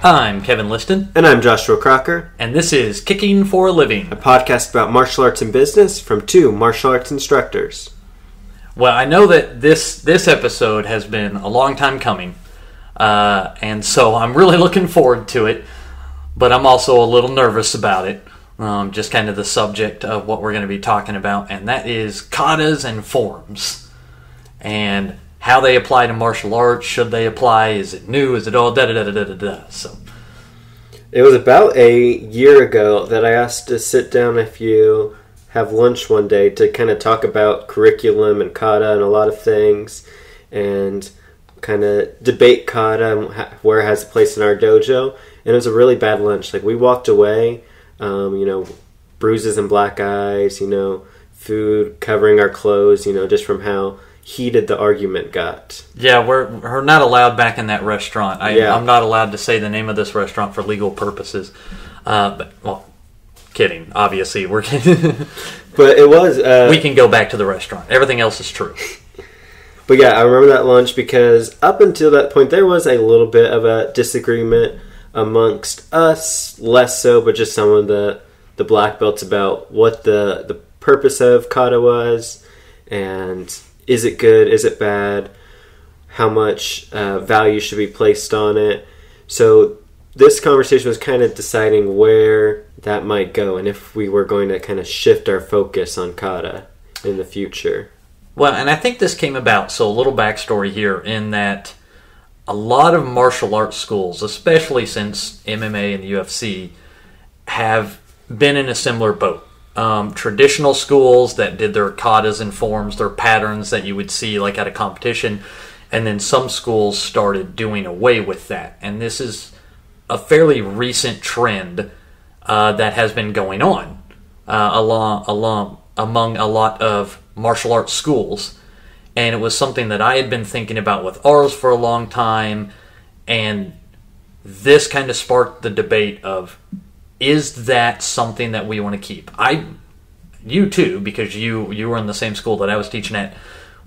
I'm Kevin Liston. And I'm Joshua Crocker. And this is Kicking for a Living, a podcast about martial arts and business from two martial arts instructors. Well, I know that this episode has been a long time coming, and so I'm really looking forward to it, but I'm also a little nervous about it. Just kind of the subject of what we're going to be talking about, and that is katas and forms, and how they apply to martial arts. Should they apply? Is it new? Is it all da-da-da-da-da-da? So, it was about a year ago that I asked to sit down if you have lunch one day to kind of talk about curriculum and kata and a lot of things, and kind of debate kata and where it has a place in our dojo. And it was a really bad lunch. Like, we walked away, bruises and black eyes, food covering our clothes, just from how heated the argument got. Yeah, we're not allowed back in that restaurant. I'm not allowed to say the name of this restaurant for legal purposes. Kidding. Obviously, we're kidding. But it was... we can go back to the restaurant. Everything else is true. But yeah, I remember that lunch because up until that point, there was a little bit of a disagreement amongst us, less so, but just some of the black belts about what the purpose of kata was, and is it good, is it bad, how much value should be placed on it. So this conversation was kind of deciding where that might go and if we were going to kind of shift our focus on kata in the future. Well, and I think this came about, so a little backstory here, in that a lot of martial arts schools, especially since MMA and the UFC, have been in a similar boat. Traditional schools that did their katas and forms, their patterns that you would see like at a competition, and then some schools started doing away with that. And this is a fairly recent trend that has been going on among a lot of martial arts schools. And it was something that I had been thinking about with ours for a long time, and this kind of sparked the debate of, is that something that we want to keep? You too, because you were in the same school that I was teaching at.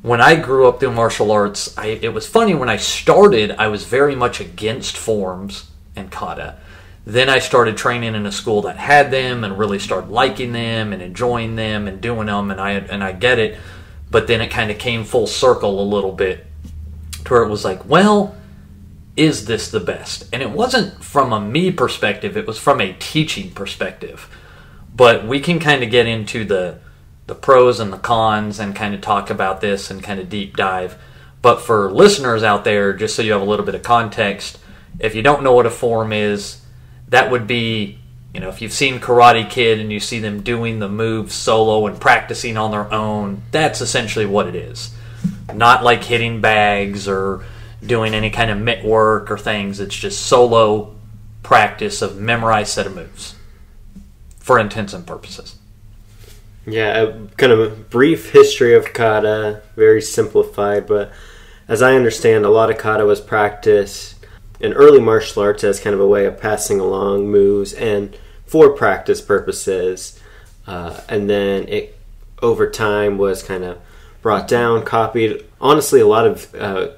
When I grew up doing martial arts, it was funny, when I started, I was very much against forms and kata. Then I started training in a school that had them and really started liking them and enjoying them and doing them, and I get it. But then it kind of came full circle a little bit to where it was like, well, is this the best? And it wasn't from a me perspective, it was from a teaching perspective. But we can kind of get into the pros and the cons and kind of talk about this and kind of deep dive. But for listeners out there, just so you have a little bit of context, if you don't know what a form is, that would be, if you've seen Karate Kid and you see them doing the moves solo and practicing on their own, that's essentially what it is. Not like hitting bags or doing any kind of mitt work or things. It's just solo practice of memorized set of moves for intents and purposes. Yeah, a kind of a brief history of kata, very simplified, but as I understand, a lot of kata was practiced in early martial arts as kind of a way of passing along moves and for practice purposes, and then it over time was kind of brought down, copied. Honestly, a lot of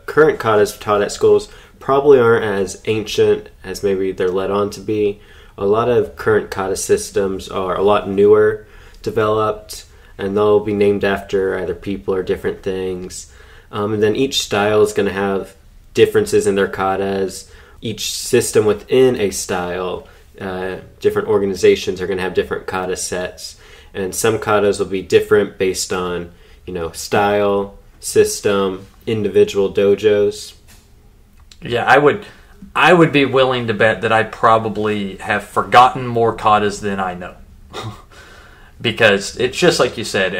current katas taught at schools probably aren't as ancient as maybe they're led on to be. A lot of current kata systems are a lot newer developed, and they'll be named after either people or different things. And then each style is going to have differences in their katas. Each system within a style, different organizations are going to have different kata sets, and some katas will be different based on style, system, individual dojos. Yeah, I would be willing to bet that I probably have forgotten more katas than I know. Because it's just like you said,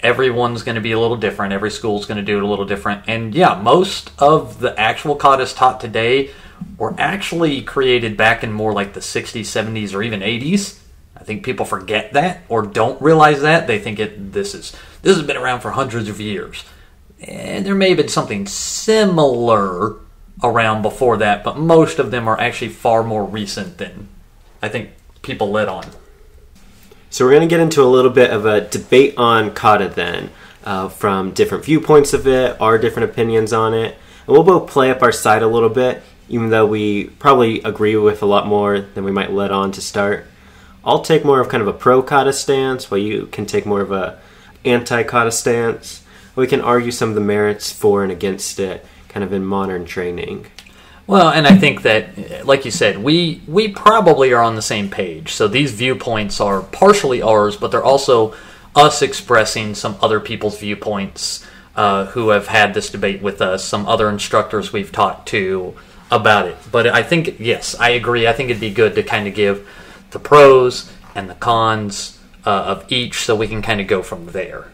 everyone's going to be a little different. Every school's going to do it a little different. And yeah, most of the actual katas taught today were actually created back in more like the 60s, 70s, or even 80s. I think people forget that or don't realize that. They think this has been around for hundreds of years. And there may have been something similar around before that, but most of them are actually far more recent than I think people let on. So we're going to get into a little bit of a debate on kata then, from different viewpoints of it, our different opinions on it, and we'll both play up our side a little bit even though we probably agree with a lot more than we might let on to start. I'll take more of kind of a pro-kata stance, while you can take more of a anti-kata stance. We can argue some of the merits for and against it kind of in modern training. Well, and I think that, like you said, we probably are on the same page. So these viewpoints are partially ours, but they're also us expressing some other people's viewpoints who have had this debate with us, some other instructors we've talked to about it. But I think, yes, I agree. I think it'd be good to kind of give the pros and the cons of each so we can kind of go from there.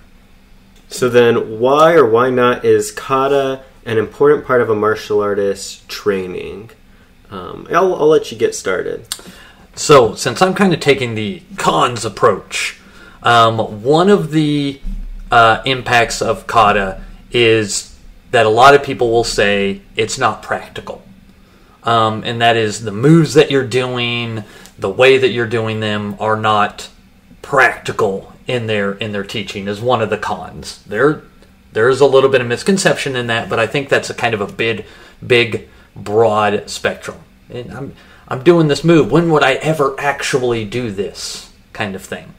So then why or why not is kata an important part of a martial artist's training? I'll let you get started. So since I'm kind of taking the cons approach, one of the impacts of kata is that a lot of people will say it's not practical. And that is the moves that you're doing, the way that you're doing them are not practical in their teaching is one of the cons. There's a little bit of misconception in that, but I think that's a kind of a big broad spectrum. And I'm doing this move. When would I ever actually do this kind of thing?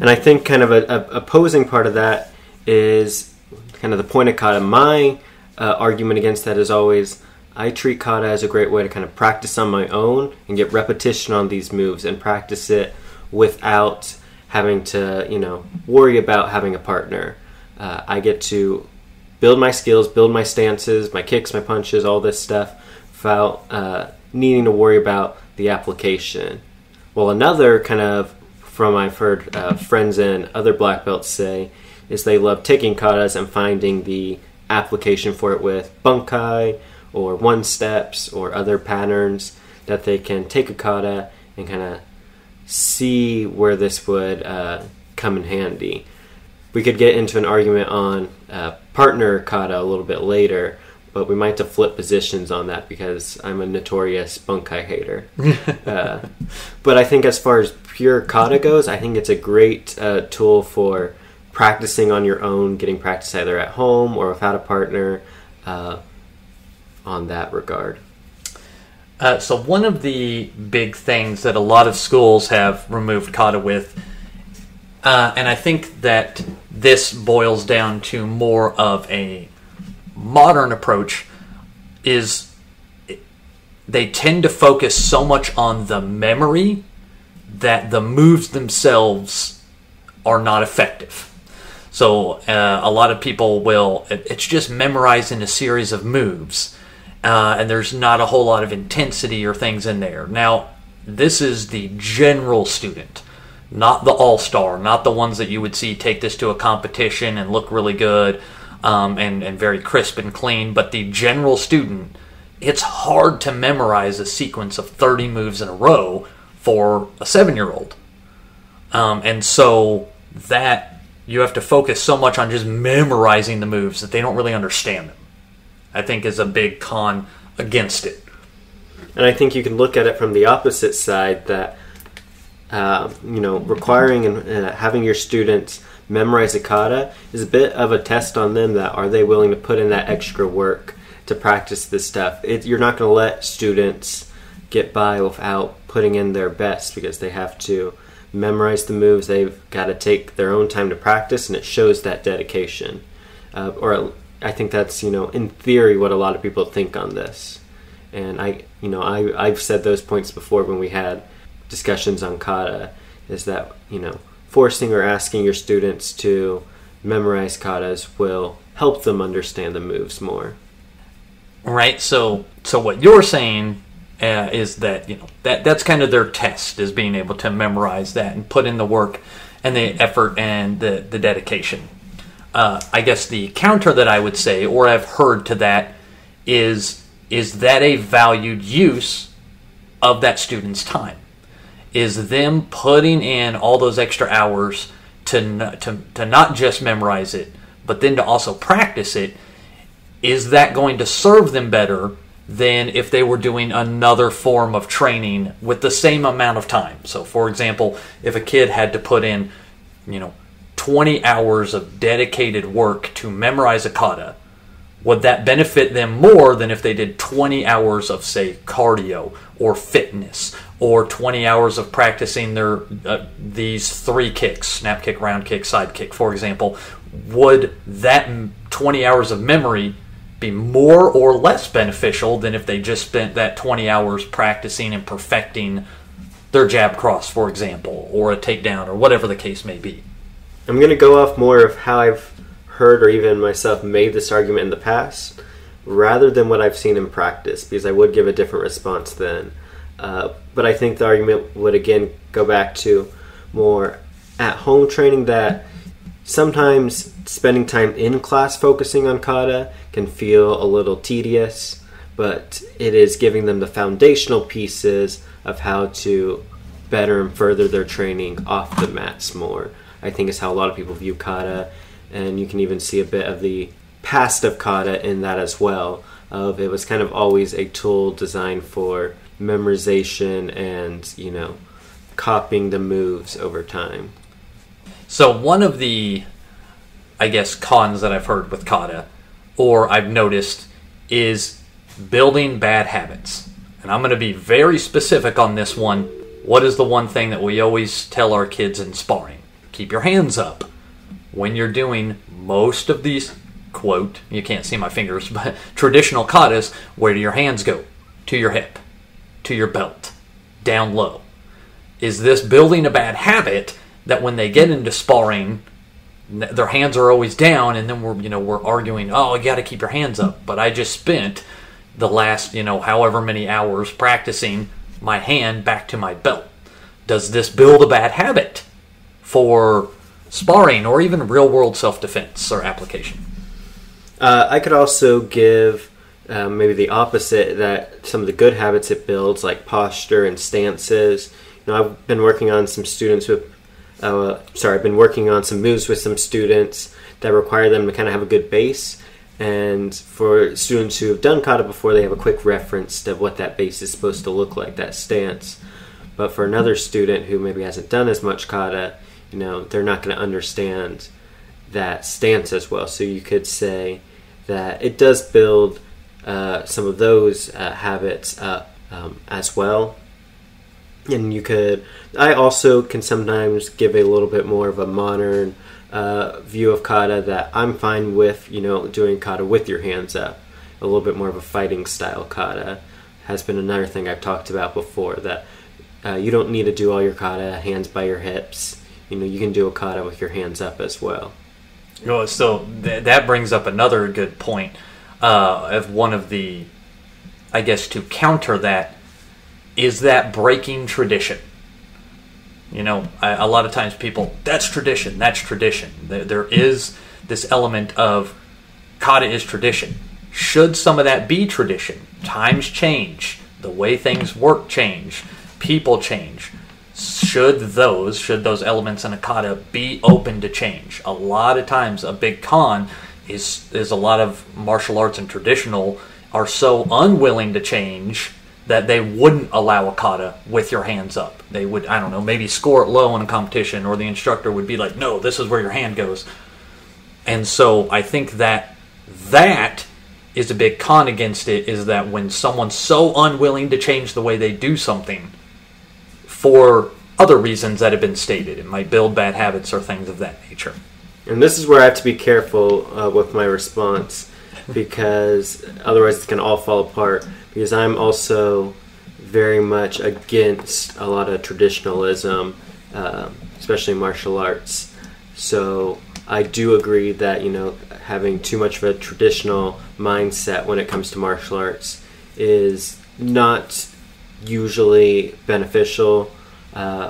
And I think kind of a opposing part of that is kind of the point of kata. My argument against that is always, I treat kata as a great way to kind of practice on my own and get repetition on these moves and practice it without having to, worry about having a partner. I get to build my skills, build my stances, my kicks, my punches, all this stuff without needing to worry about the application. Well, another kind of, from I've heard friends and other black belts say, is they love taking katas and finding the application for it with bunkai or one steps or other patterns that they can take a kata and kind of see where this would come in handy. We could get into an argument on partner kata a little bit later, but we might have to flip positions on that because I'm a notorious bunkai hater. But I think as far as pure kata goes, I think it's a great tool for practicing on your own, getting practice either at home or without a partner on that regard. So one of the big things that a lot of schools have removed kata with, and I think that this boils down to more of a modern approach, is they tend to focus so much on the memory that the moves themselves are not effective. So a lot of people it's just memorizing a series of moves. And there's not a whole lot of intensity or things in there. Now, this is the general student, not the all-star, not the ones that you would see take this to a competition and look really good and very crisp and clean. But the general student, it's hard to memorize a sequence of 30 moves in a row for a 7-year-old. And so that you have to focus so much on just memorizing the moves that they don't really understand them, I think is a big con against it. And I think you can look at it from the opposite side, that requiring and having your students memorize a kata is a bit of a test on them, that are they willing to put in that extra work to practice this stuff. You're not going to let students get by without putting in their best, because they have to memorize the moves. They've got to take their own time to practice, and it shows that dedication. I think that's, in theory, what a lot of people think on this. And I've said those points before when we had discussions on kata, is that, forcing or asking your students to memorize katas will help them understand the moves more. Right. So what you're saying is that, that's kind of their test, is being able to memorize that and put in the work and the effort and the dedication. I guess the counter that I would say, or I've heard to that, is that a valued use of that student's time? Is them putting in all those extra hours to not just memorize it, but then to also practice it? Is that going to serve them better than if they were doing another form of training with the same amount of time? So, for example, if a kid had to put in, 20 hours of dedicated work to memorize a kata, would that benefit them more than if they did 20 hours of, say, cardio or fitness, or 20 hours of practicing their these 3 kicks, snap kick, round kick, side kick, for example? Would that 20 hours of memory be more or less beneficial than if they just spent that 20 hours practicing and perfecting their jab cross, for example, or a takedown, or whatever the case may be? I'm going to go off more of how I've heard or even myself made this argument in the past rather than what I've seen in practice, because I would give a different response then. But I think the argument would again go back to more at-home training, that sometimes spending time in class focusing on kata can feel a little tedious, but it is giving them the foundational pieces of how to better and further their training off the mats more, I think is how a lot of people view kata. And you can even see a bit of the past of kata in that as well. Of it was kind of always a tool designed for memorization and, you know, copying the moves over time. So one of the, I guess, cons that I've heard with kata, or I've noticed, is building bad habits. And I'm going to be very specific on this one. What is the one thing that we always tell our kids in sparring? Keep your hands up. When you're doing most of these, quote, you can't see my fingers, but traditional katas, where do your hands go? To your hip, to your belt, down low. Is this building a bad habit that when they get into sparring, their hands are always down, and then we're arguing, oh, you got to keep your hands up. But I just spent the last, however many hours practicing my hand back to my belt. Does this build a bad habit for sparring or even real-world self-defense or application? I could also give maybe the opposite, that some of the good habits it builds, like posture and stances. I've been working on some I've been working on some moves with some students that require them to kind of have a good base. And for students who have done kata before, they have a quick reference to what that base is supposed to look like, that stance. But for another student who maybe hasn't done as much kata, they're not going to understand that stance as well. So you could say that it does build some of those habits up as well. And I also can sometimes give a little bit more of a modern view of kata, that I'm fine with, doing kata with your hands up. A little bit more of a fighting style kata has been another thing I've talked about before, that you don't need to do all your kata hands by your hips. You can do a kata with your hands up as well. So that brings up another good point of one of the, I guess, to counter that, is that breaking tradition. A lot of times people, that's tradition. There is this element of kata is tradition. Should some of that be tradition? Times change. The way things work change. People change. Should those elements in a kata be open to change? A lot of times a big con is a lot of martial arts and traditional are so unwilling to change that they wouldn't allow a kata with your hands up. They would, maybe score it low in a competition, or the instructor would be like, no, this is where your hand goes. And so I think that is a big con against it, is that when someone's so unwilling to change the way they do something for other reasons that have been stated, it might build bad habits or things of that nature. And this is where I have to be careful with my response, because otherwise it's going to all fall apart. Because I'm also very much against a lot of traditionalism, especially martial arts. So I do agree that, having too much of a traditional mindset when it comes to martial arts is not usually beneficial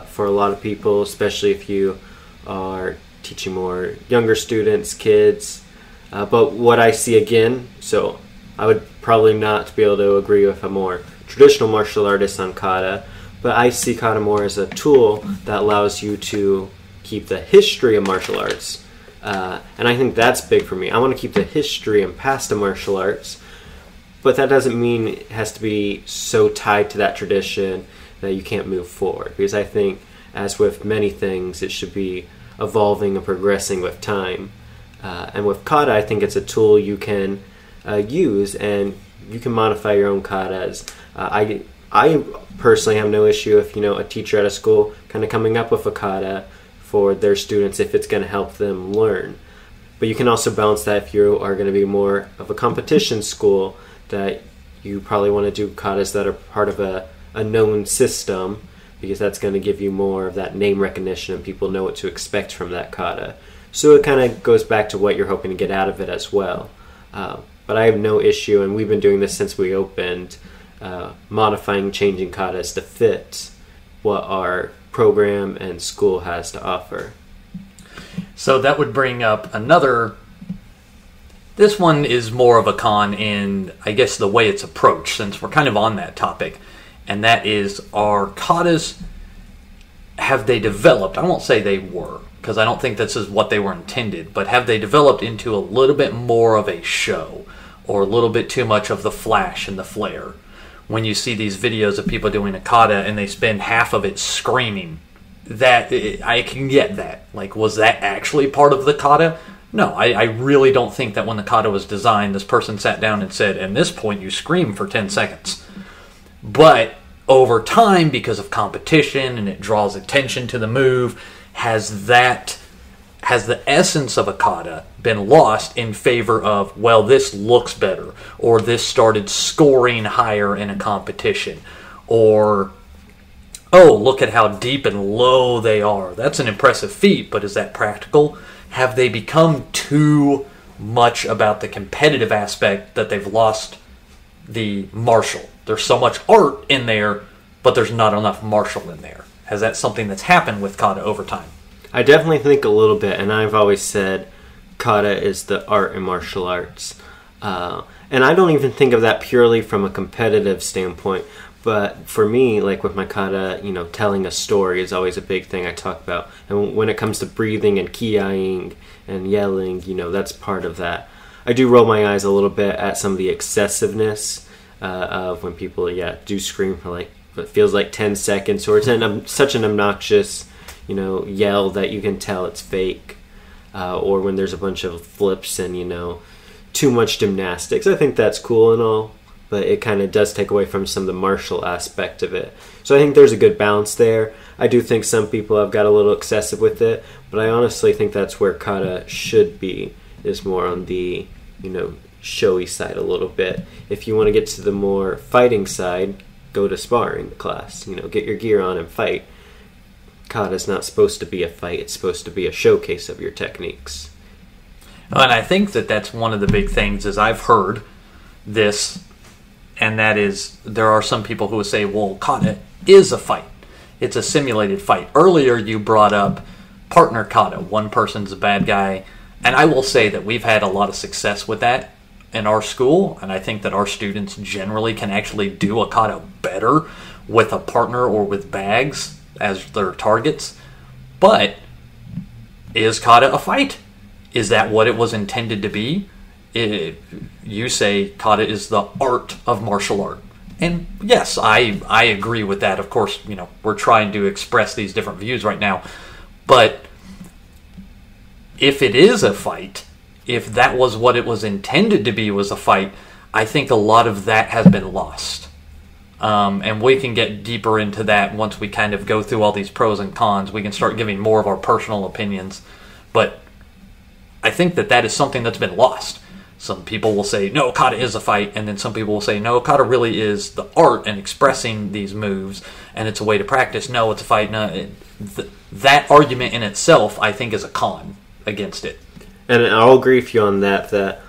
for a lot of people, especially if you are teaching more younger students, kids. But what I see again, so I would probably not be able to agree with a more traditional martial artist on kata, but I see kata more as a tool that allows you to keep the history of martial arts. And I think that's big for me. I want to keep the history and past of martial arts, but that doesn't mean it has to be so tied to that tradition that you can't move forward. Because I think, as with many things, it should be evolving and progressing with time. And with kata, I think it's a tool you can use, and you can modify your own katas. I personally have no issue if, a teacher at a school kind of coming up with a kata for their students if it's going to help them learn. But you can also balance that if you are going to be more of a competition school, that you probably want to do katas that are part of a known system, because that's going to give you more of that name recognition and people know what to expect from that kata. So it kind of goes back to what you're hoping to get out of it as well. But I have no issue, and we've been doing this since we opened, modifying, changing katas to fit what our program and school has to offer. So that would bring up another... This one is more of a con in, I guess, the way it's approached, since we're kind of on that topic. And that is, are katas, have they developed, I won't say they were, because I don't think this is what they were intended, but have they developed into a little bit more of a show, or a little bit too much of the flash and the flare? When you see these videos of people doing a kata and they spend half of it screaming, that I can get that. Like, was that actually part of the kata? No, I really don't think that when the kata was designed, this person sat down and said, at this point you scream for 10 seconds. But over time, because of competition and it draws attention to the move, has the essence of a kata been lost in favor of, well, this looks better, or this started scoring higher in a competition, or, oh, look at how deep and low they are. That's an impressive feat, but is that practical? Have they become too much about the competitive aspect that they've lost the martial? There's so much art in there, but there's not enough martial in there. Has that something that's happened with kata over time? I definitely think a little bit, and I've always said kata is the art in martial arts. And I don't even think of that purely from a competitive standpoint, but for me, like with my kata, telling a story is always a big thing I talk about. And when it comes to breathing and kiaing and yelling, that's part of that. I do roll my eyes a little bit at some of the excessiveness of when people, do scream for like what feels like 10 seconds, or it's such an obnoxious, yell that you can tell it's fake. Or when there's a bunch of flips and, too much gymnastics. I think that's cool and all, but it kind of does take away from some of the martial aspect of it. So I think there's a good balance there. I do think some people have got a little excessive with it, but I honestly think that's where kata should be, is more on the, showy side a little bit. If you want to get to the more fighting side, go to sparring class, get your gear on and fight. Kata's not supposed to be a fight, it's supposed to be a showcase of your techniques. And I think that that's one of the big things, is I've heard this, and that is, there are some people who would say, well, kata is a fight. It's a simulated fight. Earlier you brought up partner kata. One person's a bad guy. And I will say that we've had a lot of success with that in our school, and I think that our students generally can actually do a kata better with a partner or with bags as their targets. But is kata a fight? Is that what it was intended to be? You say kata is the art of martial art. And yes, I agree with that. Of course, we're trying to express these different views right now. But if it is a fight, if that was what it was intended to be, was a fight, I think a lot of that has been lost. And we can get deeper into that once we kind of go through all these pros and cons. We can start giving more of our personal opinions. But I think that is something that's been lost. Some people will say, no, kata is a fight, and then some people will say, no, kata really is the art and expressing these moves, and it's a way to practice. No, it's a fight. No, that argument in itself, I think, is a con against it. And I'll agree with you on that, that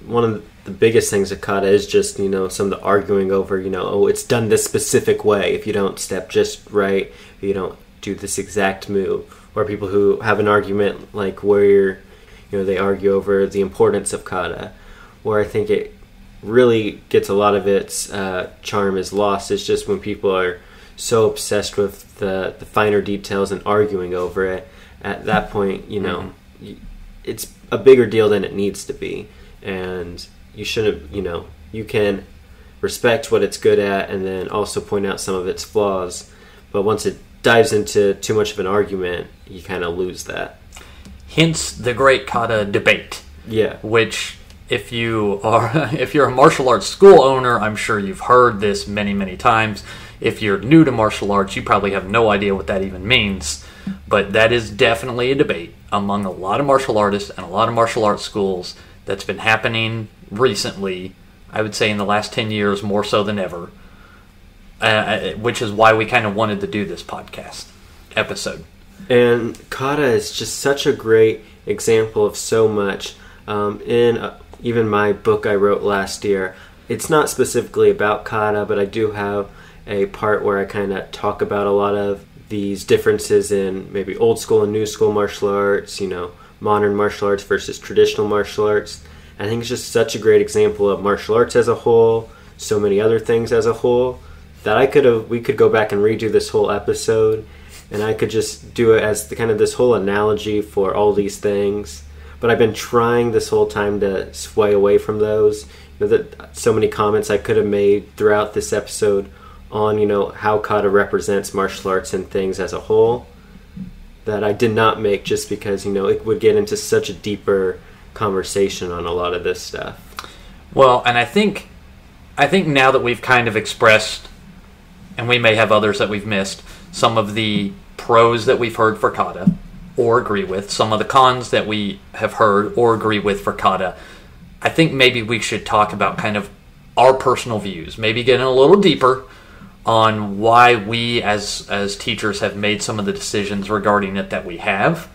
one of the biggest things of kata is just, some of the arguing over, it's done this specific way. If you don't step just right, if you don't do this exact move. Or people who have an argument like where they argue over the importance of kata, where I think it really gets a lot of its charm is lost. It's just when people are so obsessed with the finer details and arguing over it. At that point, it's a bigger deal than it needs to be, and you shouldn't. You can respect what it's good at, and then also point out some of its flaws. But once it dives into too much of an argument, you kind of lose that. Hence the great Kata Debate. Yeah. Which if you're a martial arts school owner, I'm sure you've heard this many, many times. If you're new to martial arts, you probably have no idea what that even means. But that is definitely a debate among a lot of martial artists and a lot of martial arts schools that's been happening recently, I would say in the last 10 years more so than ever, which is why we kind of wanted to do this podcast episode. And kata is just such a great example of so much. Even my book I wrote last year, it's not specifically about kata, but I do have a part where I kind of talk about a lot of these differences in maybe old school and new school martial arts, modern martial arts versus traditional martial arts. And I think it's just such a great example of martial arts as a whole, so many other things as a whole, that we could go back and redo this whole episode, and I could just do it as this whole analogy for all these things. But I've been trying this whole time to sway away from those. That so many comments I could have made throughout this episode on, how kata represents martial arts and things as a whole, that I did not make just because, it would get into such a deeper conversation on a lot of this stuff. Well, and I think now that we've kind of expressed, and we may have others that we've missed, some of the pros that we've heard for kata or agree with, some of the cons that we have heard or agree with for kata, I think maybe we should talk about kind of our personal views, maybe getting a little deeper on why we as teachers have made some of the decisions regarding it that we have,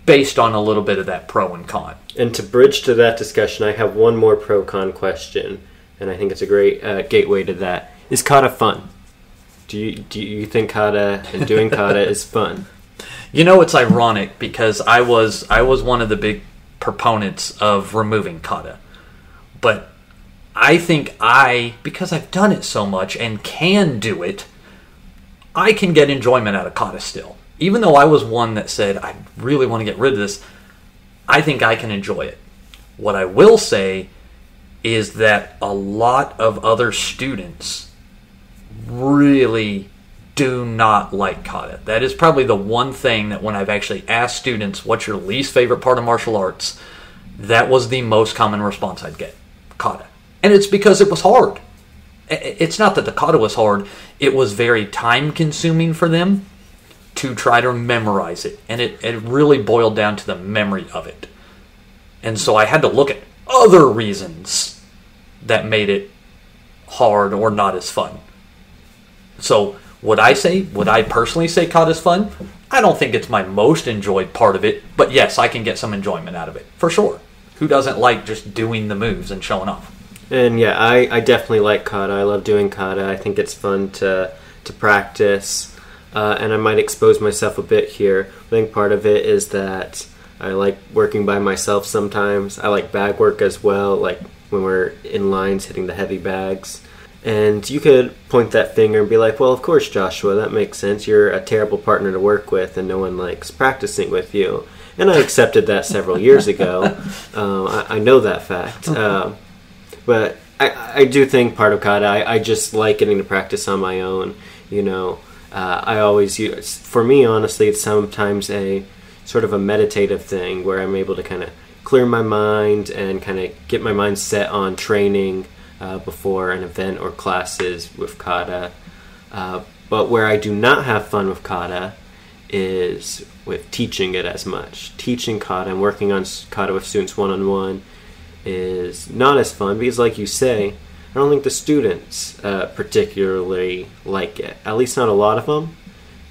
based on a little bit of that pro and con. And to bridge to that discussion, I have one more pro-con question, and I think it's a great gateway to that. Is kata fun? Do you think kata and doing kata is fun? It's ironic because I was one of the big proponents of removing kata. But I think because I've done it so much and can do it, I can get enjoyment out of kata still. Even though I was one that said, I really want to get rid of this, I think I can enjoy it. What I will say is that a lot of other students really do not like kata. That is probably the one thing that when I've actually asked students, what's your least favorite part of martial arts, that was the most common response I'd get, kata. And it's because it was hard. It's not that the kata was hard, it was very time consuming for them to try to memorize it. And it really boiled down to the memory of it. And so I had to look at other reasons that made it hard or not as fun. So would I personally say kata is fun? I don't think it's my most enjoyed part of it, but yes, I can get some enjoyment out of it, for sure. Who doesn't like just doing the moves and showing off? And yeah, I definitely like kata. I love doing kata. I think it's fun to practice, and I might expose myself a bit here. I think part of it is that I like working by myself sometimes. I like bag work as well, like when we're in lines hitting the heavy bags. And you could point that finger and be like, well, of course, Joshua, that makes sense. You're a terrible partner to work with and no one likes practicing with you. And I accepted that several years ago. I know that fact. But I do think part of kata, I just like getting to practice on my own. I always use, for me, honestly, it's sometimes a sort of a meditative thing where I'm able to kind of clear my mind and kind of get my mind set on training before an event or classes with kata. But where I do not have fun with kata is with teaching it as much. Teaching kata and working on kata with students one-on-one is not as fun because, like you say, I don't think the students particularly like it. At least not a lot of them.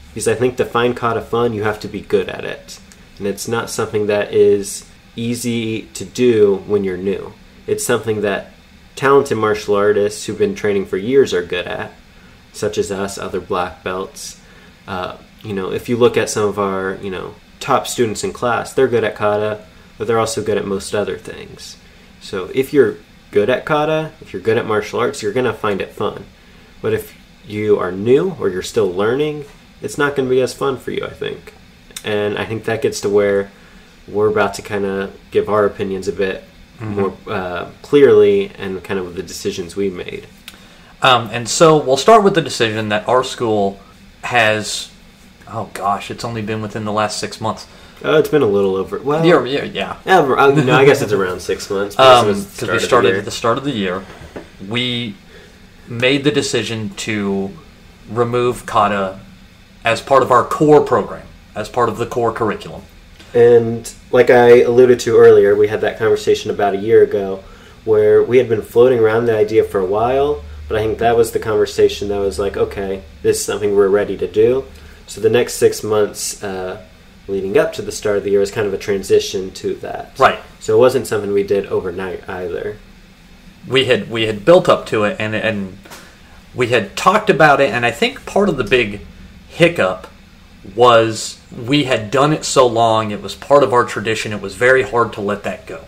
Because I think to find kata fun, you have to be good at it. And it's not something that is easy to do when you're new. It's something that talented martial artists who've been training for years are good at, such as us, other black belts. If you look at some of our, top students in class, they're good at kata, but they're also good at most other things. So if you're good at kata, if you're good at martial arts, you're going to find it fun. But if you are new or you're still learning, it's not going to be as fun for you, I think. And I think that gets to where we're about to kind of give our opinions a bit more clearly and kind of the decisions we made. And so we'll start with the decision that our school has, it's only been within the last 6 months, Oh, it's been a little over. Well, yeah. No, I guess it's around 6 months. Because we started at the start of the year. We made the decision to remove kata as part of our core program, as part of the core curriculum. And like I alluded to earlier, we had that conversation about a year ago where we had been floating around the idea for a while, but I think that was the conversation that was like, okay, this is something we're ready to do. So the next 6 months leading up to the start of the year was kind of a transition to that. Right. So it wasn't something we did overnight either. We had built up to it, and we had talked about it, and I think part of the big hiccup was we had done it so long, it was part of our tradition, it was very hard to let that go.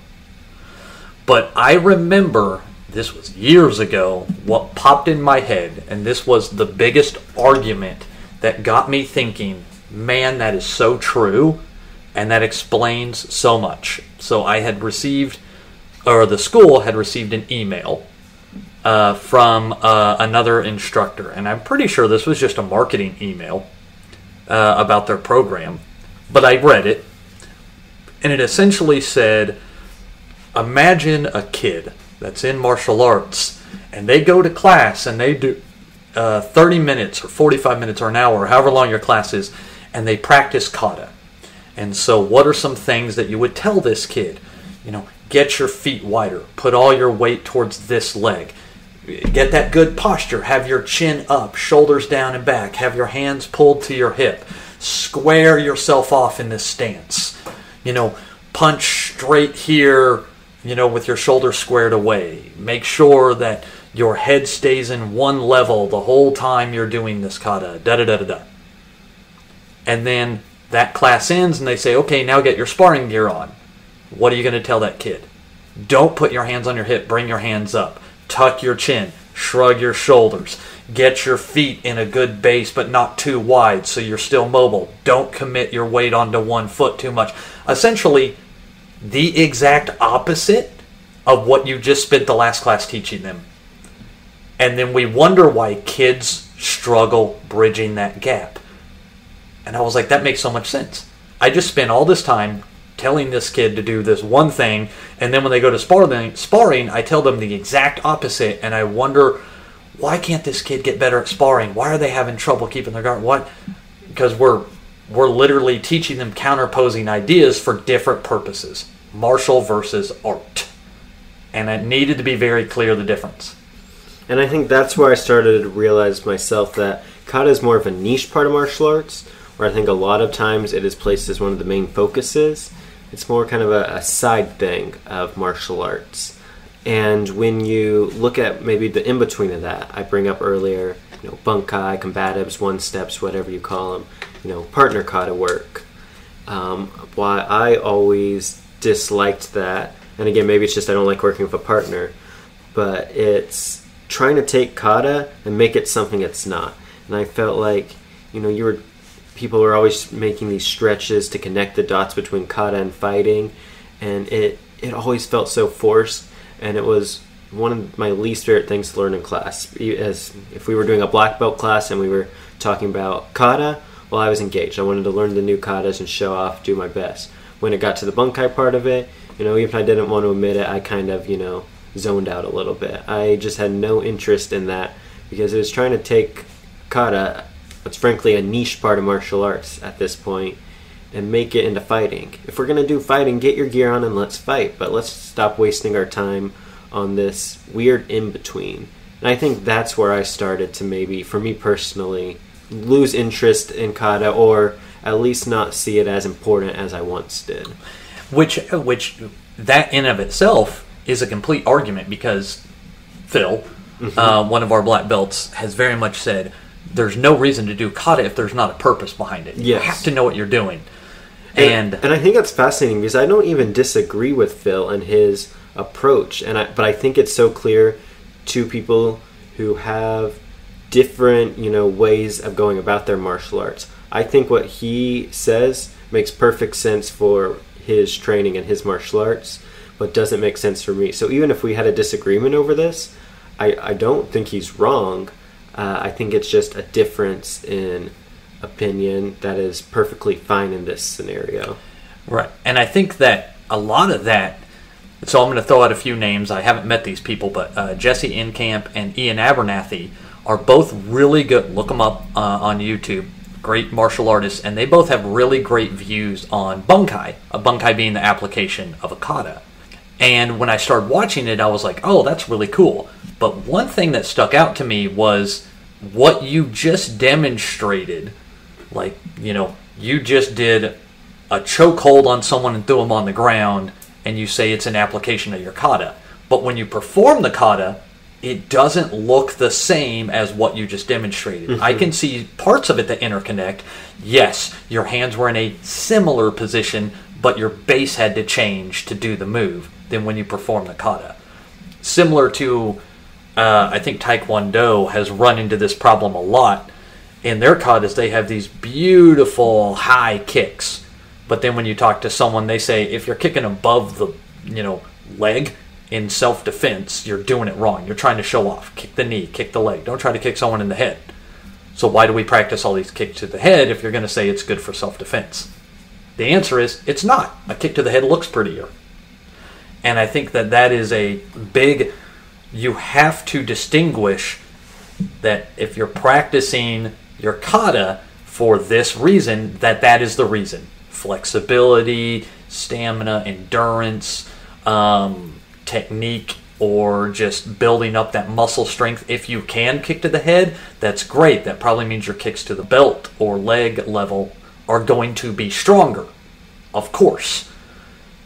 But I remember, this was years ago, what popped in my head, and this was the biggest argument that got me thinking, man, that is so true, and that explains so much. So I had received, or the school had received an email from another instructor, and I'm pretty sure this was just a marketing email about their program, but I read it, and it essentially said, imagine a kid that's in martial arts, and they go to class, and they do 30 minutes, or 45 minutes, or an hour, or however long your class is, and they practice kata. And so what are some things that you would tell this kid? Get your feet wider, put all your weight towards this leg, get that good posture, have your chin up, shoulders down and back, have your hands pulled to your hip, square yourself off in this stance, punch straight here, with your shoulders squared away, make sure that your head stays in one level the whole time you're doing this kata, da-da-da-da-da. And then that class ends and they say, okay, now get your sparring gear on. What are you going to tell that kid? Don't put your hands on your hip, bring your hands up. Tuck your chin, shrug your shoulders, get your feet in a good base but not too wide so you're still mobile. Don't commit your weight onto one foot too much. Essentially, the exact opposite of what you just spent the last class teaching them. And then we wonder why kids struggle bridging that gap. And I was like, that makes so much sense. I just spent all this time telling this kid to do this one thing, and then when they go to sparring, I tell them the exact opposite, and I wonder, why can't this kid get better at sparring? Why are they having trouble keeping their guard? What? Because we're literally teaching them counterposing ideas for different purposes. Martial versus art. And it needed to be very clear the difference. And I think that's where I started to realize myself that kata is more of a niche part of martial arts, where I think a lot of times it is placed as one of the main focuses. It's more kind of a side thing of martial arts. And when you look at maybe the in-between of that, I bring up earlier, bunkai, combatives, one-steps, whatever you call them, partner kata work. Why I always disliked that, and again, maybe it's just I don't like working with a partner, but it's trying to take kata and make it something it's not. And I felt like, people are always making these stretches to connect the dots between kata and fighting, and it always felt so forced, and it was one of my least favorite things to learn in class. As if we were doing a black belt class and we were talking about kata, well, I was engaged. I wanted to learn the new katas and show off, do my best. When it got to the bunkai part of it, even if I didn't want to admit it, I kind of, zoned out a little bit. I just had no interest in that because it was trying to take kata, it's frankly a niche part of martial arts at this point, and make it into fighting. If we're going to do fighting, get your gear on and let's fight, but let's stop wasting our time on this weird in-between. And I think that's where I started to maybe, for me personally, lose interest in kata, or at least not see it as important as I once did. Which that in of itself is a complete argument, because Phil, one of our black belts, has very much said, there's no reason to do kata if there's not a purpose behind it. Yes. You have to know what you're doing. And I think that's fascinating because I don't even disagree with Phil and his approach. But I think it's so clear to people who have different, ways of going about their martial arts. I think what he says makes perfect sense for his training and his martial arts, but doesn't make sense for me. So even if we had a disagreement over this, I don't think he's wrong. I think it's just a difference in opinion that is perfectly fine in this scenario. Right. And I think that a lot of that, so I'm going to throw out a few names. I haven't met these people, but Jesse Incamp and Ian Abernathy are both really good. Look them up on YouTube. Great martial artists, and they both have really great views on bunkai, a bunkai being the application of a kata. And when I started watching it, I was like, oh, that's really cool. But one thing that stuck out to me was what you just demonstrated. Like, you just did a chokehold on someone and threw them on the ground, and you say it's an application of your kata. But when you perform the kata, it doesn't look the same as what you just demonstrated. Mm-hmm. I can see parts of it that interconnect. Yes, your hands were in a similar position, but your base had to change to do the move than when you perform the kata. Similar to, I think Taekwondo has run into this problem a lot. In their katas, they have these beautiful high kicks. But then when you talk to someone, they say, if you're kicking above the, leg, in self-defense, you're doing it wrong. You're trying to show off. Kick the knee, kick the leg. Don't try to kick someone in the head. So why do we practice all these kicks to the head if you're going to say it's good for self-defense? The answer is, it's not. A kick to the head looks prettier. And I think that is a big... You have to distinguish that if you're practicing your kata for this reason, that is the reason. Flexibility, stamina, endurance, technique, or just building up that muscle strength. If you can kick to the head, that's great. That probably means your kicks to the belt or leg level are going to be stronger, of course.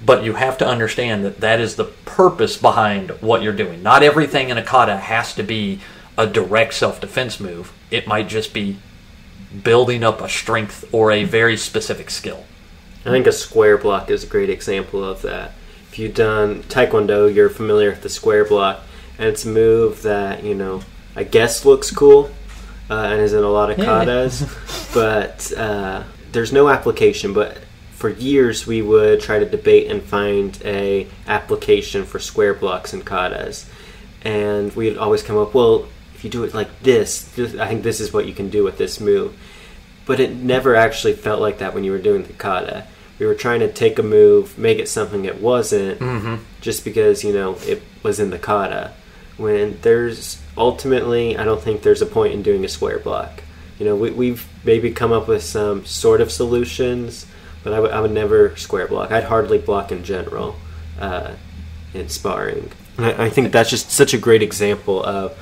But you have to understand that is the purpose behind what you're doing. Not everything in a kata has to be a direct self-defense move. It might just be building up a strength or a very specific skill. I think a square block is a great example of that. If you've done Taekwondo, you're familiar with the square block, and it's a move that, I guess looks cool, and is in a lot of katas, but there's no application. But for years, we would try to debate and find a application for square blocks in katas, and we'd always come up, well, if you do it like this, I think this is what you can do with this move. But it never actually felt like that when you were doing the kata. We were trying to take a move, make it something it wasn't, just because, it was in the kata. When there's, ultimately, I don't think there's a point in doing a square block. We've maybe come up with some sort of solutions, but I would never square block. I'd hardly block in general in sparring. And I think that's just such a great example of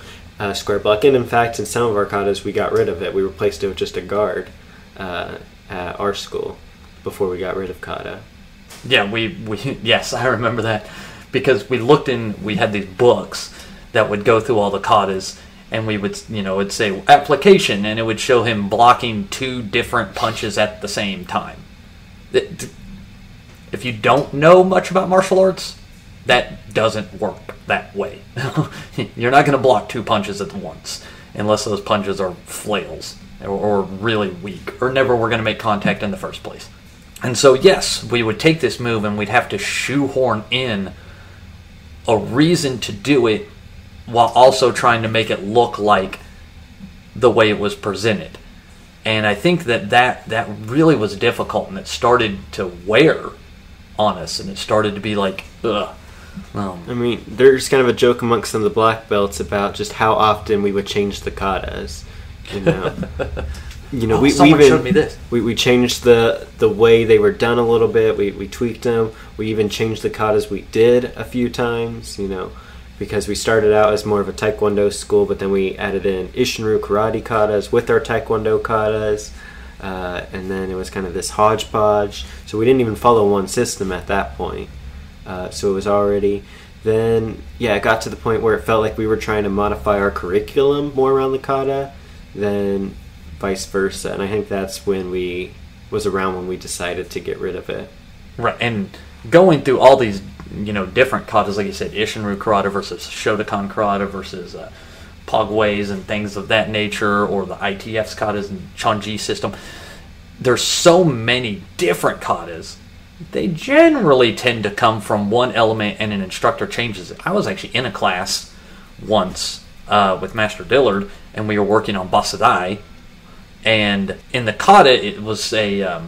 square block. And in fact, in some of our katas, we got rid of it. We replaced it with just a guard at our school before we got rid of kata. Yeah, we yes, I remember that, because we had these books that would go through all the katas, and we would, it'd say application, and it would show him blocking 2 different punches at the same time. If you don't know much about martial arts, that doesn't work that way. You're not going to block 2 punches at once, unless those punches are flails, or really weak, or never were going to make contact in the first place. And so, yes, we would take this move and we'd have to shoehorn in a reason to do it while also trying to make it look like the way it was presented. And I think that really was difficult, and it started to wear on us, and it started to be like, ugh. There's kind of a joke amongst some of the black belts about just how often we would change the katas. Someone showed me this. We changed the way they were done a little bit. We tweaked them. We even changed the katas we did a few times, because we started out as more of a Taekwondo school, but then we added in Isshinryu karate katas with our Taekwondo katas, and then it was kind of this hodgepodge. So we didn't even follow one system at that point. So it was already... Then, it got to the point where it felt like we were trying to modify our curriculum more around the kata than vice versa. And I think that's when we decided to get rid of it. Right, and going through all these, different katas, like you said, Isshinryu karata versus Shotokan karata versus Pogways and things of that nature, or the ITF's katas and Chonji system. There's so many different katas. They generally tend to come from one element and an instructor changes it. I was actually in a class once with Master Dillard, and we were working on Basadai. And in the kata, it was I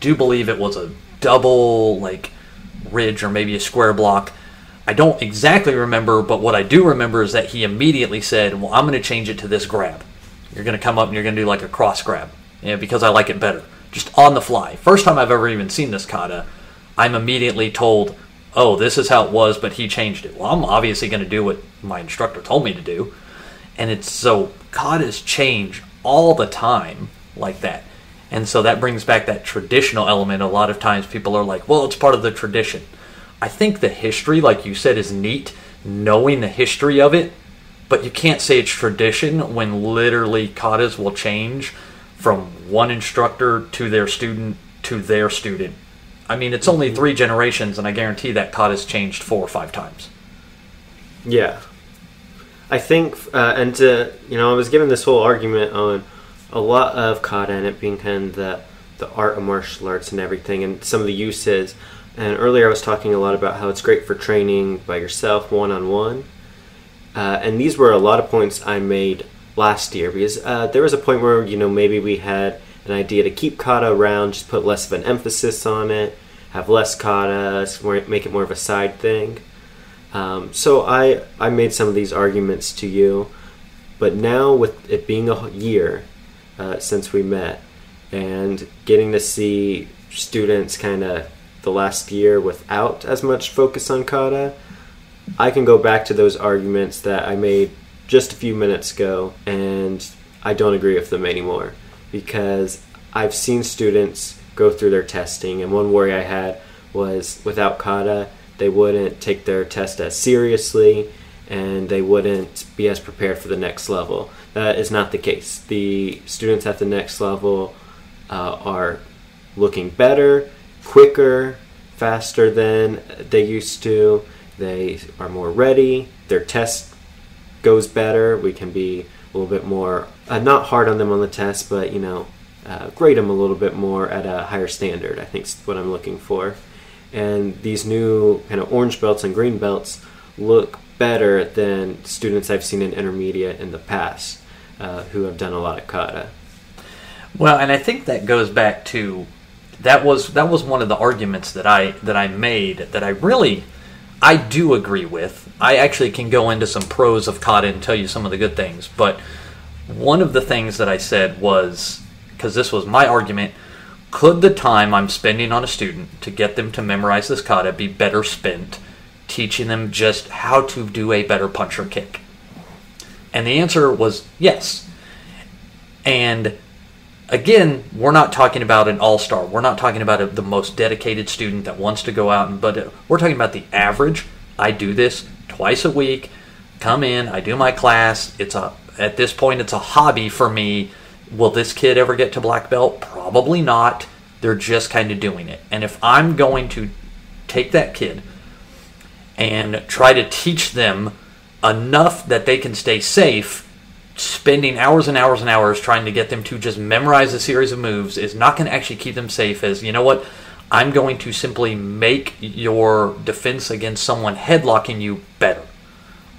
do believe it was a double like ridge or maybe a square block. I don't exactly remember, but what I do remember is that he immediately said, well, I'm going to change it to this grab. You're going to come up and you're going to do like a cross grab, because I like it better. Just on the fly. First time I've ever even seen this kata, I'm immediately told, oh, this is how it was, but he changed it. Well, I'm obviously going to do what my instructor told me to do. And it's so, katas change all the time like that. And so that brings back that traditional element. A lot of times people are like, well, it's part of the tradition. I think the history, like you said, is neat, knowing the history of it, but you can't say it's tradition when literally katas will change from one instructor to their student to their student. I mean, it's only 3 generations, and I guarantee that kata's changed 4 or 5 times. Yeah. I think, I was given this whole argument on a lot of kata and it being kind of the art of martial arts and everything, and some of the uses. And earlier I was talking a lot about how it's great for training by yourself, one-on-one. And these were a lot of points I made last year, because there was a point where, maybe we had an idea to keep kata around, just put less of an emphasis on it, have less kata, make it more of a side thing. So I made some of these arguments to you, but now with it being a year since we met, and getting to see students kind of the last year without as much focus on kata, I can go back to those arguments that I made just a few minutes ago, and I don't agree with them anymore, because I've seen students go through their testing, and one worry I had was without kata, they wouldn't take their test as seriously, and they wouldn't be as prepared for the next level. That is not the case. The students at the next level are looking better, quicker, faster than they used to. They are more ready. Their test goes better. We can be a little bit more, not hard on them on the test, but, grade them a little bit more at a higher standard, I think is what I'm looking for. And these new kind of orange belts and green belts look better than students I've seen in intermediate in the past who have done a lot of kata. Well, and I think that goes back to that was one of the arguments that I made that I do agree with. I actually can go into some pros of kata and tell you some of the good things, but one of the things that I said was, because this was my argument, could the time I'm spending on a student to get them to memorize this kata be better spent teaching them just how to do a better punch or kick? And the answer was yes. And again, we're not talking about an all-star. We're not talking about the most dedicated student that wants to go out, but we're talking about the average. I do this twice a week. Come in, I do my class. At this point, it's a hobby for me. Will this kid ever get to black belt? Probably not. They're just kind of doing it. And if I'm going to take that kid and try to teach them enough that they can stay safe, spending hours and hours and hours trying to get them to just memorize a series of moves is not going to actually keep them safe. As, you know what, I'm going to simply make your defense against someone headlocking you better.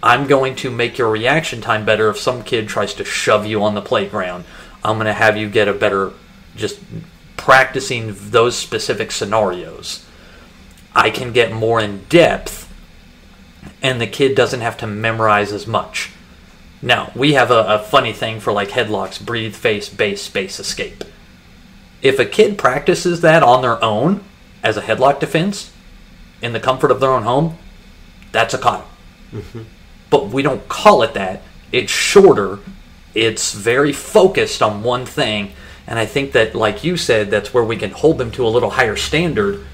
I'm going to make your reaction time better if some kid tries to shove you on the playground. I'm going to have you get a better, just practicing those specific scenarios. I can get more in depth, and the kid doesn't have to memorize as much. Now, we have a funny thing for like headlocks: breathe, face, base, space, escape. If a kid practices that on their own as a headlock defense in the comfort of their own home, that's a kata. Mm-hmm. But we don't call it that. It's shorter. It's very focused on one thing. And I think that, like you said, that's where we can hold them to a little higher standard,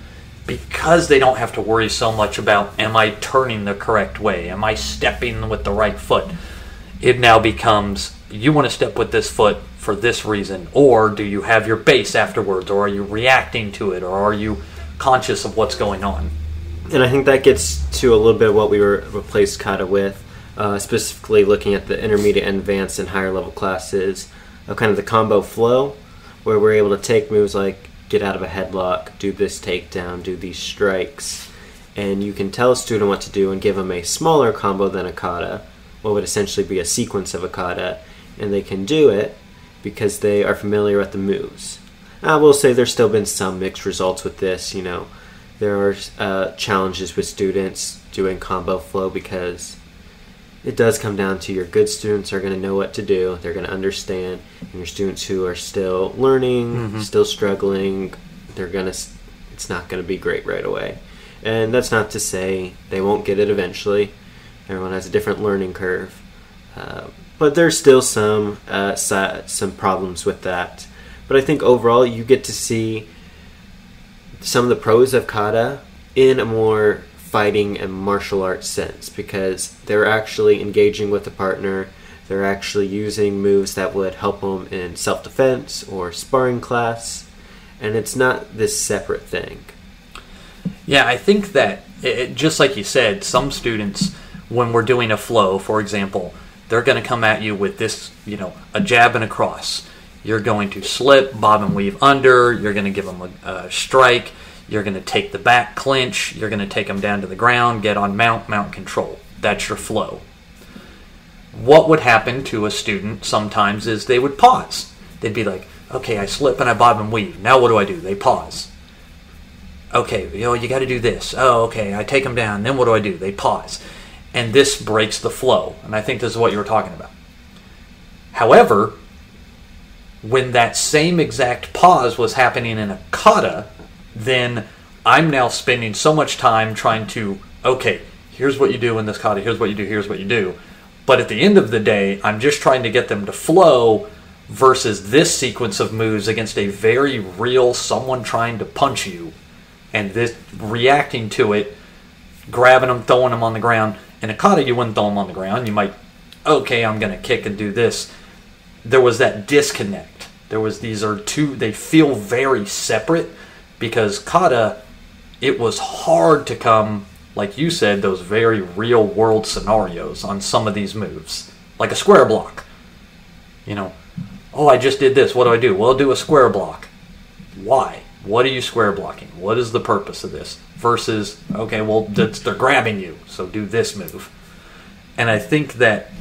because they don't have to worry so much about, am I turning the correct way? Am I stepping with the right foot? It now becomes, you want to step with this foot for this reason, or do you have your base afterwards, or are you reacting to it, or are you conscious of what's going on? And I think that gets to a little bit of what we replaced kata with, specifically looking at the intermediate and advanced and higher level classes, of kind of the combo flow, where we're able to take moves like get out of a headlock, do this takedown, do these strikes, and you can tell a student what to do and give them a smaller combo than a kata, what would essentially be a sequence of a kata, and they can do it because they are familiar with the moves. I will say there's still been some mixed results with this. There are challenges with students doing combo flow because it does come down to your good students are going to know what to do. They're going to understand. And your students who are still learning, still struggling, it's not going to be great right away. And that's not to say they won't get it eventually. Everyone has a different learning curve. But there's still some problems with that. But I think overall you get to see some of the pros of kata in a more fighting and martial arts sense because they're actually engaging with a partner. They're actually using moves that would help them in self-defense or sparring class. And it's not this separate thing. Yeah, I think that, just like you said, some students, when we're doing a flow, for example, they're going to come at you with this, a jab and a cross. You're going to slip, bob and weave under. You're going to give them a strike. You're going to take the back clinch. You're going to take them down to the ground, get on mount control. That's your flow. What would happen to a student sometimes is they would pause. They'd be like, okay, I slip and I bob and weave. Now what do? They pause. Okay, you got to do this. Oh, okay, I take them down. Then what do? They pause. And this breaks the flow. And I think this is what you were talking about. However, when that same exact pause was happening in a kata, then I'm now spending so much time trying to, okay, here's what you do in this kata, here's what you do, here's what you do. But at the end of the day, I'm just trying to get them to flow versus this sequence of moves against a very real someone trying to punch you and this reacting to it, grabbing them, throwing them on the ground. In a kata, you wouldn't throw them on the ground. You might, okay, I'm going to kick and do this. There was that disconnect. These are two, they feel very separate because kata, it was hard to come, like you said, those very real world scenarios on some of these moves. Like a square block. I just did this. What do? Well, I'll do a square block. Why? What are you square blocking? What is the purpose of this? Versus, okay, well, they're grabbing you, so do this move. And I think that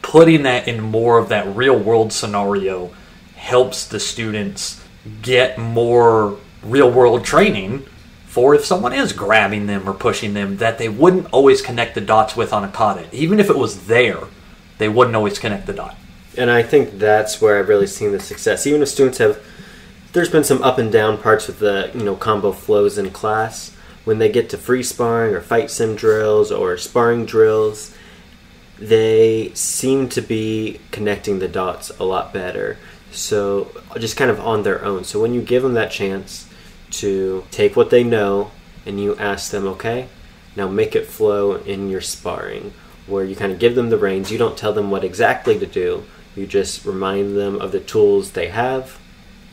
putting that in more of that real world scenario helps the students get more real world training for if someone is grabbing them or pushing them that they wouldn't always connect the dots with on a kata. Even if it was there, they wouldn't always connect the dot. And I think that's where I've really seen the success. Even if students there's been some up and down parts with the combo flows in class. When they get to free sparring or fight sim drills or sparring drills, they seem to be connecting the dots a lot better. So just kind of on their own. So when you give them that chance to take what they know and you ask them, okay, now make it flow in your sparring, where you kind of give them the reins. You don't tell them what exactly to do. You just remind them of the tools they have,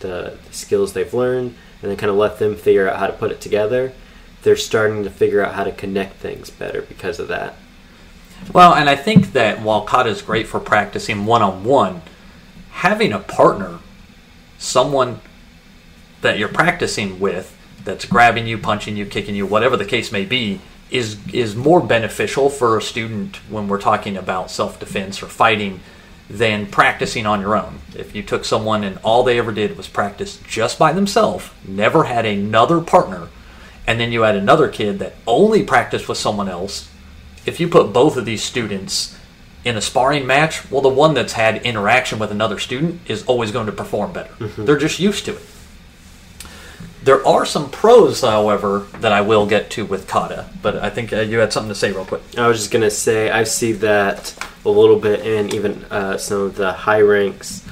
the skills they've learned, and then kind of let them figure out how to put it together. They're starting to figure out how to connect things better because of that. Well, and I think that while kata is great for practicing one-on-one, having a partner, someone that you're practicing with, that's grabbing you, punching you, kicking you, whatever the case may be, is more beneficial for a student when we're talking about self-defense or fighting than practicing on your own. If you took someone and all they ever did was practice just by themselves, never had another partner, and then you had another kid that only practiced with someone else, if you put both of these students in a sparring match, well, the one that's had interaction with another student is always going to perform better. Mm-hmm. They're just used to it. There are some pros, however, that I will get to with kata, but I think you had something to say real quick. I was just going to say, I see that a little bit in even some of the high ranks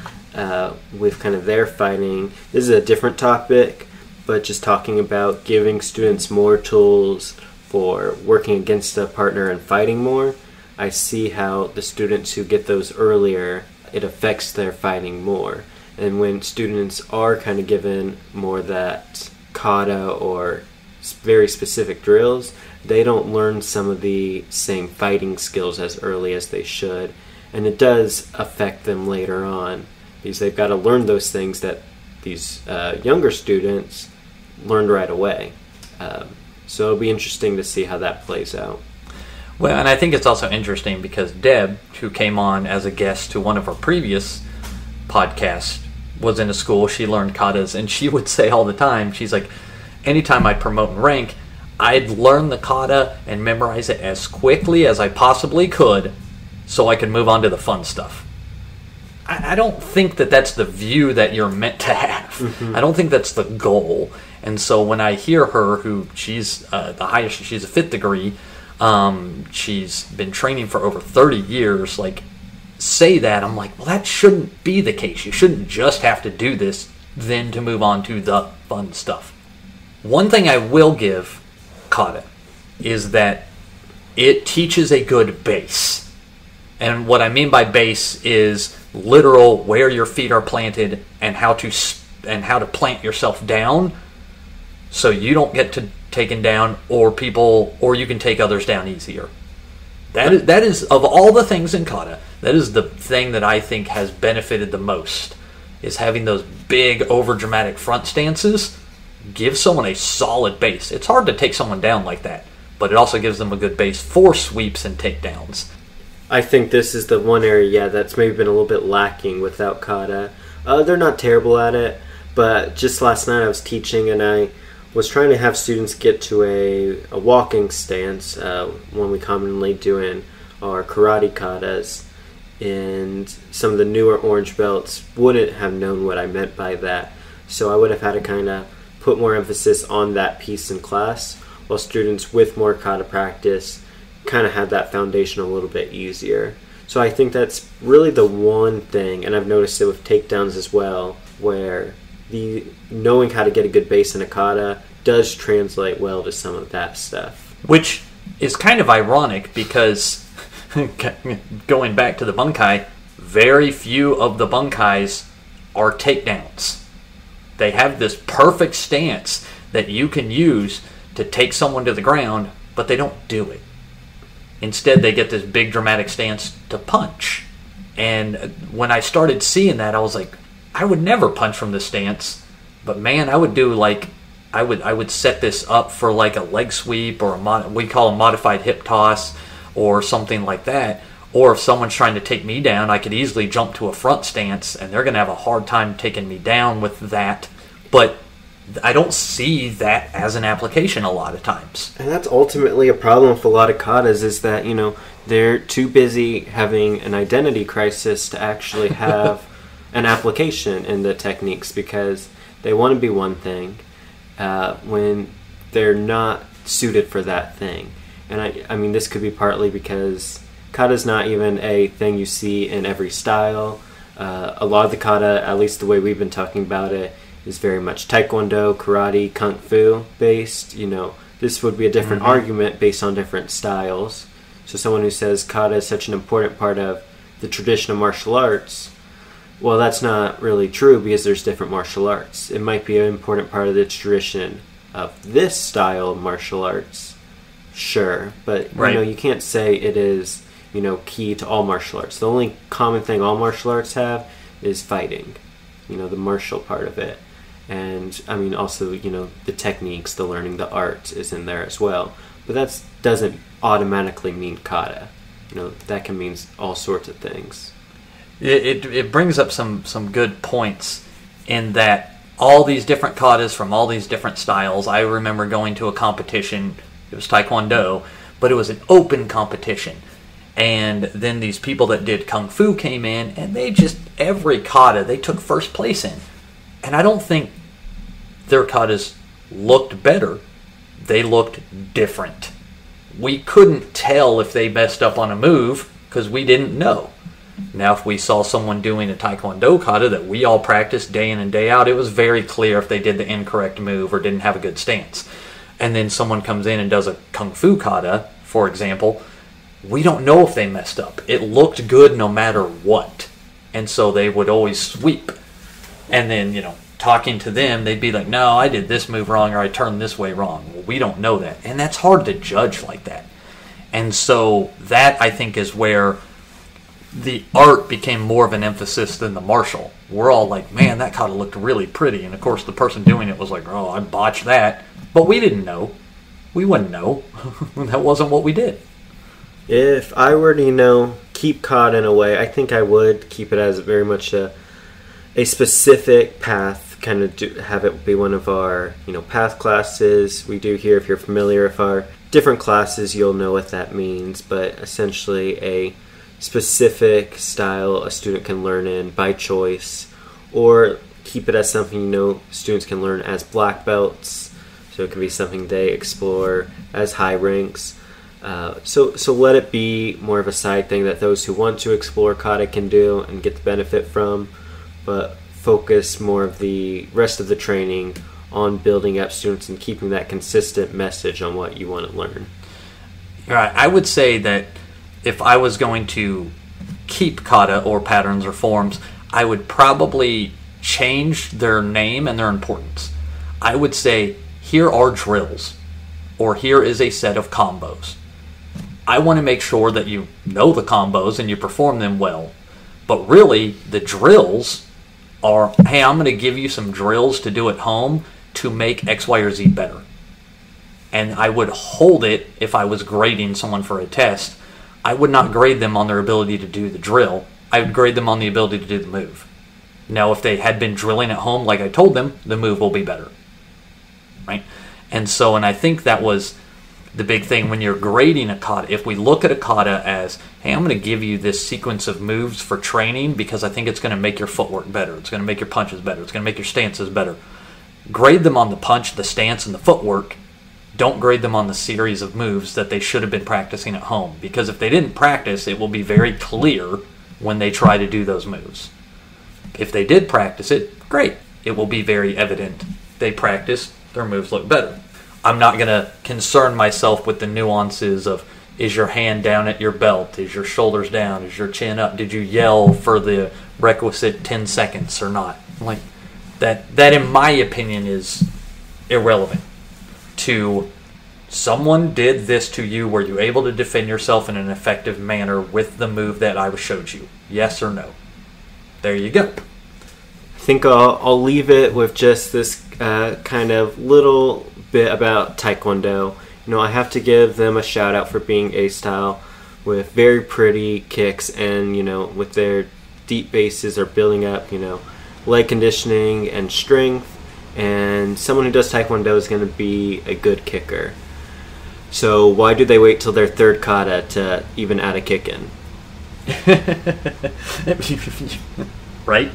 with kind of their fighting. This is a different topic, but just talking about giving students more tools for working against a partner and fighting more. I see how the students who get those earlier, it affects their fighting more. And when students are kind of given more that kata or very specific drills, they don't learn some of the same fighting skills as early as they should. And it does affect them later on because they've got to learn those things that these younger students learned right away. So it'll be interesting to see how that plays out. Well, and I think it's also interesting because Deb, who came on as a guest to one of our previous podcasts, was in a school, she learned katas, and she would say all the time, she's like, anytime I'd promote and rank, I'd learn the kata and memorize it as quickly as I possibly could so I could move on to the fun stuff. I don't think that that's the view that you're meant to have. Mm-hmm. I don't think that's the goal. And so when I hear her, who she's the highest, she's a 5th degree, she's been training for over 30 years, like, say that, I'm like, well, that shouldn't be the case. You shouldn't just have to do this then to move on to the fun stuff. One thing I will give kata is that it teaches a good base. And what I mean by base is literal where your feet are planted and how to plant yourself down so you don't get taken down, or you can take others down easier. That is of all the things in kata, that is the thing that I think has benefited the most, is having those big over-dramatic front stances. Give someone a solid base. It's hard to take someone down like that, but it also gives them a good base for sweeps and takedowns. I think this is the one area, that's maybe been a little bit lacking without kata. They're not terrible at it, but just last night I was teaching and I was trying to have students get to a walking stance, one we commonly do in our karate katas, and some of the newer orange belts wouldn't have known what I meant by that. So I would have had to kind of put more emphasis on that piece in class, while students with more kata practice kind of had that foundation a little bit easier. So I think that's really the one thing, and I've noticed it with takedowns as well, where the knowing how to get a good base in a kata does translate well to some of that stuff. Which is kind of ironic because, going back to the bunkai, very few of the bunkais are takedowns. They have this perfect stance that you can use to take someone to the ground, but they don't do it. Instead, they get this big dramatic stance to punch. And when I started seeing that, I was like, I would never punch from this stance, but man, I would do like, I would set this up for like a leg sweep, or we call a modified hip toss, or something like that. Or if someone's trying to take me down, I could easily jump to a front stance, and they're going to have a hard time taking me down with that. But I don't see that as an application a lot of times. And that's ultimately a problem with a lot of katas, is that, they're too busy having an identity crisis to actually have an application in the techniques, because they want to be one thing when they're not suited for that thing. And I mean, this could be partly because kata is not even a thing you see in every style. A lot of the kata, at least the way we've been talking about it, is very much taekwondo, karate, kung fu based. This would be a different argument based on different styles. So someone who says kata is such an important part of the tradition of martial arts, well, that's not really true, because there's different martial arts. It might be an important part of the tradition of this style of martial arts, sure, but right. You can't say it is key to all martial arts. The only common thing all martial arts have is fighting, the martial part of it. And I mean, also, the techniques, the learning, the art is in there as well. But that doesn't automatically mean kata. That can mean all sorts of things. It brings up some good points, in that all these different katas from all these different styles. I remember going to a competition. It was taekwondo, but it was an open competition. And then these people that did kung fu came in, and every kata they took first place in. And I don't think their katas looked better. They looked different. We couldn't tell if they messed up on a move because we didn't know. Now, if we saw someone doing a taekwondo kata that we all practiced day in and day out, it was very clear if they did the incorrect move or didn't have a good stance. And then someone comes in and does a kung fu kata, for example, we don't know if they messed up. It looked good no matter what. And so they would always sweep. And then, talking to them, they'd be like, no, I did this move wrong, or I turned this way wrong. Well, we don't know that. And that's hard to judge like that. And so that, I think, is where the art became more of an emphasis than the martial. We're all like, man, that kata looked really pretty. And, of course, the person doing it was like, oh, I botched that. But we didn't know. We wouldn't know. That wasn't what we did. If I were to, keep kata in a way, I think I would keep it as very much a a specific path, kind of have it be one of our, path classes. We do here, if you're familiar with our different classes, you'll know what that means, but essentially a specific style a student can learn in by choice, or keep it as something students can learn as black belts, so it can be something they explore as high ranks. So let it be more of a side thing that those who want to explore kata can do and get the benefit from, but focus more of the rest of the training on building up students and keeping that consistent message on what you want to learn. Right. I would say that if I was going to keep kata or patterns or forms, I would probably change their name and their importance. I would say, here are drills, or here is a set of combos. I want to make sure that you know the combos and you perform them well. But really, the drills are, hey, I'm going to give you some drills to do at home to make X, Y, or Z better. And I would hold it if I was grading someone for a test. I would not grade them on their ability to do the drill. I would grade them on the ability to do the move. Now, if they had been drilling at home like I told them, the move will be better. Right? And I think that was the big thing when you're grading a kata. If we look at a kata as, hey, I'm going to give you this sequence of moves for training because I think it's going to make your footwork better. It's going to make your punches better. It's going to make your stances better. Grade them on the punch, the stance, and the footwork. Don't grade them on the series of moves that they should have been practicing at home. Because if they didn't practice, it will be very clear when they try to do those moves. If they did practice it, great. It will be very evident. They practiced, their moves look better. I'm not going to concern myself with the nuances of, is your hand down at your belt? Is your shoulders down? Is your chin up? Did you yell for the requisite 10 seconds or not? Like that in my opinion is irrelevant. To someone did this to you, were you able to defend yourself in an effective manner with the move that I showed you? Yes or no? There you go. I think I'll leave it with just this kind of little bit about Taekwondo. I have to give them a shout out for being A-style with very pretty kicks, and with their deep bases are building up leg conditioning and strength, and someone who does Taekwondo is going to be a good kicker. So why do they wait till their third kata to even add a kick in? Right?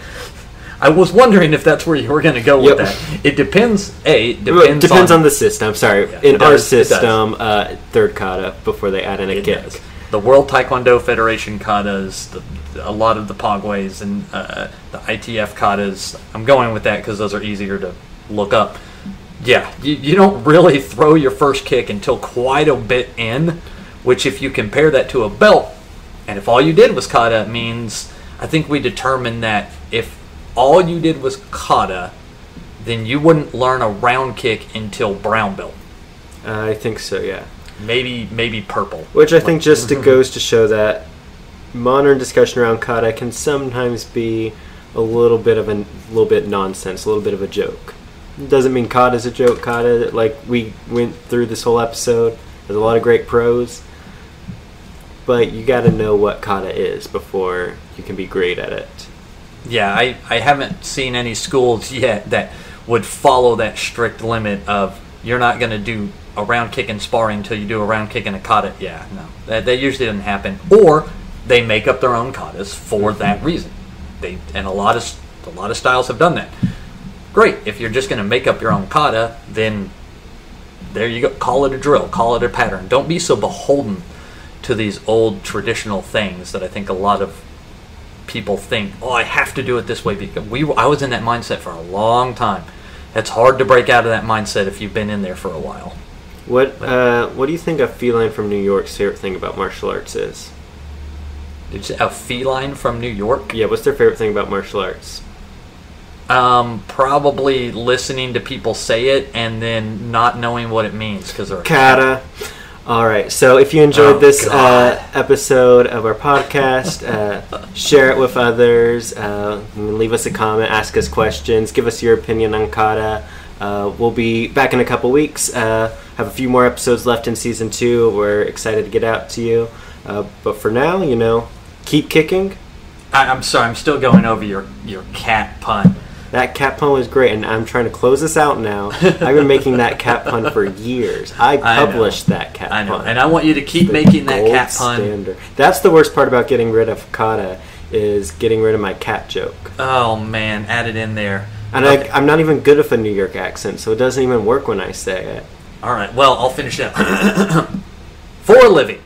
I was wondering if that's where you were going to go with that. It depends. It depends on the system. Sorry, in our system, third kata before they add in a kick. Does. The World Taekwondo Federation katas, a lot of the Pogways and the ITF katas. I'm going with that because those are easier to look up. Yeah, you don't really throw your first kick until quite a bit in, which if you compare that to a belt, and if all you did was kata, it means, I think we determined that if all you did was kata, then you wouldn't learn a round kick until brown belt. I think so, yeah. Maybe purple. Which I think just goes to show that modern discussion around kata can sometimes be a little bit nonsense, a little bit of a joke. It doesn't mean kata is a joke. Kata, like we went through this whole episode, there's a lot of great pros, but you got to know what kata is before you can be great at it. Yeah, I haven't seen any schools yet that would follow that strict limit of you're not going to do a round kick in sparring until you do a round kick in a kata. Yeah, no, that usually doesn't happen. Or they make up their own katas for that reason. And a lot of styles have done that. Great. If you're just going to make up your own kata, then there you go. Call it a drill. Call it a pattern. Don't be so beholden to these old traditional things that I think a lot of people think, oh, I have to do it this way. Because I was in that mindset for a long time. It's hard to break out of that mindset if you've been in there for a while. What do you think a feline from New York's favorite thing about martial arts is? Did you say a feline from New York? Yeah, what's their favorite thing about martial arts? Probably listening to people say it and then not knowing what it means because they're kata. All right, so if you enjoyed this episode of our podcast, share it with others, leave us a comment, ask us questions, give us your opinion on kata. We'll be back in a couple weeks, have a few more episodes left in Season 2. We're excited to get out to you. But for now, keep kicking I'm sorry, I'm still going over your cat pun. That cat pun was great, and I'm trying to close this out now. I've been making that cat pun for years. I published that cat I know, pun. and I want you to keep making that cat pun. Standard. That's the worst part about getting rid of Kata, is getting rid of my cat joke. Oh man, add it in there. And okay. I'm not even good with a New York accent, so it doesn't even work when I say it. All right, well, I'll finish it up. For a living,